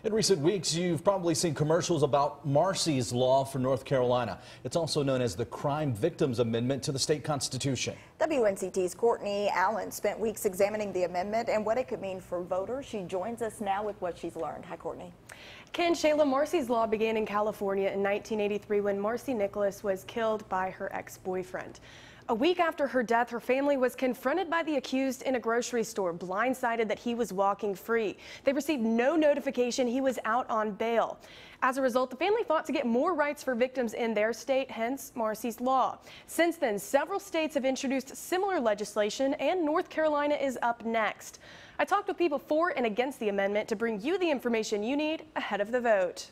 In recent weeks, you've probably seen commercials about Marsy's law for North Carolina. It's also known as the Crime Victims Amendment to the state constitution. WNCT's Courtney Allen spent weeks examining the amendment and what it could mean for voters. She joins us now with what she's learned. Hi, Courtney. Ken, Shayla, Marsy's law began in California in 1983 when Marsy Nicholas was killed by her ex-boyfriend. A week after her death, her family was confronted by the accused in a grocery store, blindsided that he was walking free. They received no notification he was out on bail. As a result, the family fought to get more rights for victims in their state, hence Marsy's law. Since then, several states have introduced similar legislation, and North Carolina is up next. I talked with people for and against the amendment to bring you the information you need ahead of the vote.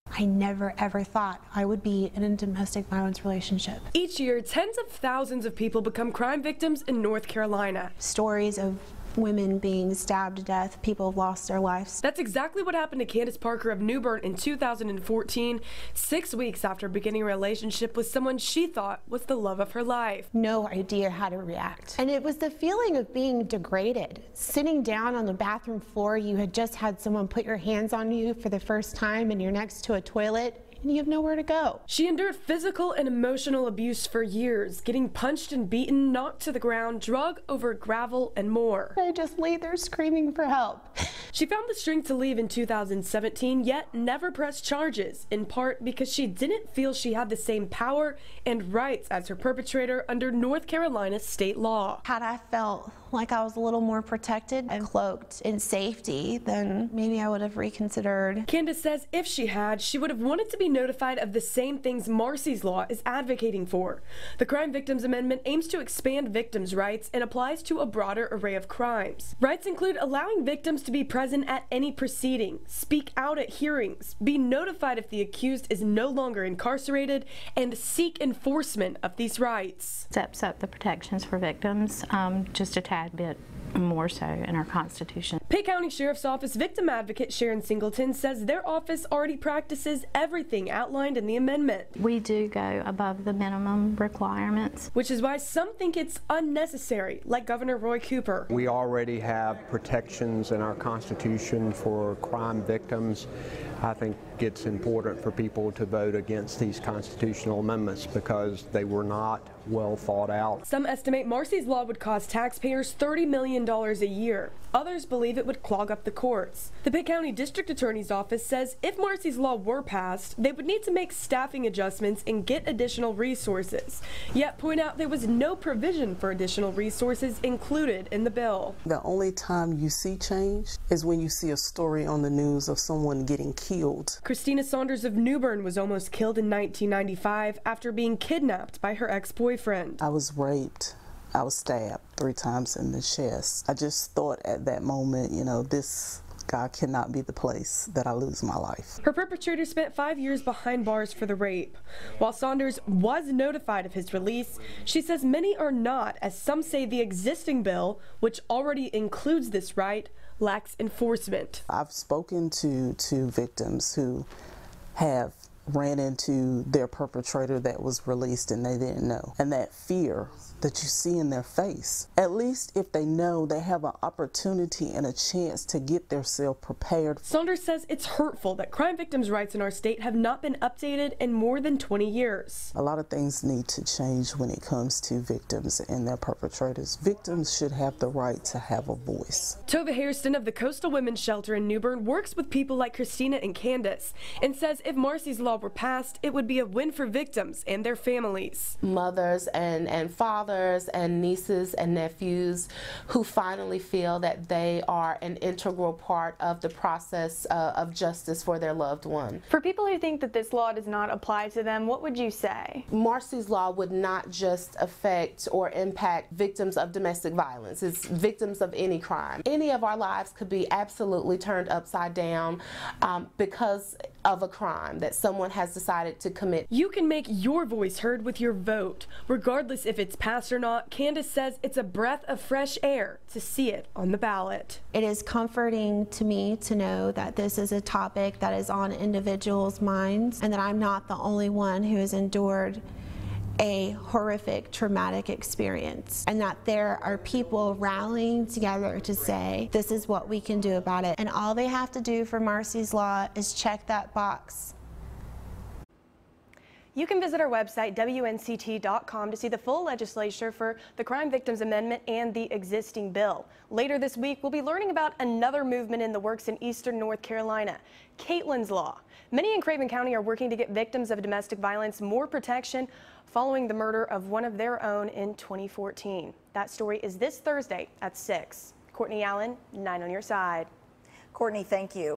I never ever thought I would be in a domestic violence relationship. Each year, tens of thousands of people become crime victims in North Carolina. Stories of women being stabbed to death, people have lost their lives. That's exactly what happened to Candace Parker of New Bern in 2014, 6 weeks after beginning a relationship with someone she thought was the love of her life. No idea how to react. And it was the feeling of being degraded. Sitting down on the bathroom floor, you had just had someone put your hands on you for the first time and you're next to a toilet. And you have nowhere to go. She endured physical and emotional abuse for years, getting punched and beaten, knocked to the ground, drug over gravel, and more. I just lay there screaming for help. She found the strength to leave in 2017, yet never pressed charges, in part because she didn't feel she had the same power and rights as her perpetrator under North Carolina's state law. Had I felt like I was a little more protected and cloaked in safety, then maybe I would have reconsidered. Candace says if she had, she would have wanted to be notified of the same things Marsy's law is advocating for. The Crime Victims Amendment aims to expand victims' rights and applies to a broader array of crimes. Rights include allowing victims to be present at any proceeding, speak out at hearings, be notified if the accused is no longer incarcerated, and seek enforcement of these rights. Steps up the protections for victims just a tad bit more so in our Constitution. Pitt County Sheriff's Office victim advocate Sharon Singleton says their office already practices everything outlined in the amendment. We do go above the minimum requirements, which is why some think it's unnecessary, like Governor Roy Cooper. We already have protections in our Constitution for crime victims. I think it's important for people to vote against these constitutional amendments because they were not well thought out. Some estimate Marsy's law would cost taxpayers $30 million a year. Others believe it would clog up the courts. The Pitt County District Attorney's Office says if Marsy's law were passed, they would need to make staffing adjustments and get additional resources. Yet point out there was no provision for additional resources included in the bill. The only time you see change is when you see a story on the news of someone getting killed. Christina Saunders of New Bern was almost killed in 1995 after being kidnapped by her ex-boyfriend. I was raped. I was stabbed 3 times in the chest. I just thought at that moment, you know, this God cannot be the place that I lose my life. Her perpetrator spent 5 years behind bars for the rape. While Saunders was notified of his release, she says many are not, as some say the existing bill, which already includes this right, lacks enforcement. I've spoken to victims who have ran into their perpetrator that was released and they didn't know. And that fear that you see in their face, at least if they know they have an opportunity and a chance to get themselves prepared. Saunders says it's hurtful that crime victims' rights in our state have not been updated in more than 20 years. A lot of things need to change when it comes to victims and their perpetrators. Victims should have the right to have a voice. Tova Hairston of the Coastal Women's Shelter in New Bern works with people like Christina and Candace and says if Marsy's law were passed, it would be a win for victims and their families. Mothers and fathers and nieces and nephews who finally feel that they are an integral part of the process of justice for their loved one. For people who think that this law does not apply to them, what would you say? Marsy's law would not just affect or impact victims of domestic violence. It's victims of any crime. Any of our lives could be absolutely turned upside down because of a crime that someone has decided to commit. You can make your voice heard with your vote. Regardless if it's passed or not, Candace says it's a breath of fresh air to see it on the ballot. It is comforting to me to know that this is a topic that is on individuals' minds and that I'm not the only one who has endured a horrific, traumatic experience, and that there are people rallying together to say, this is what we can do about it. And all they have to do for Marsy's Law is check that box. You can visit our website, WNCT.com, to see the full legislature for the Crime Victims Amendment and the existing bill. Later this week, we'll be learning about another movement in the works in eastern North Carolina, Caitlin's Law. Many in Craven County are working to get victims of domestic violence more protection following the murder of one of their own in 2014. That story is this Thursday at 6. Courtney Allen, 9 on your side. Courtney, thank you.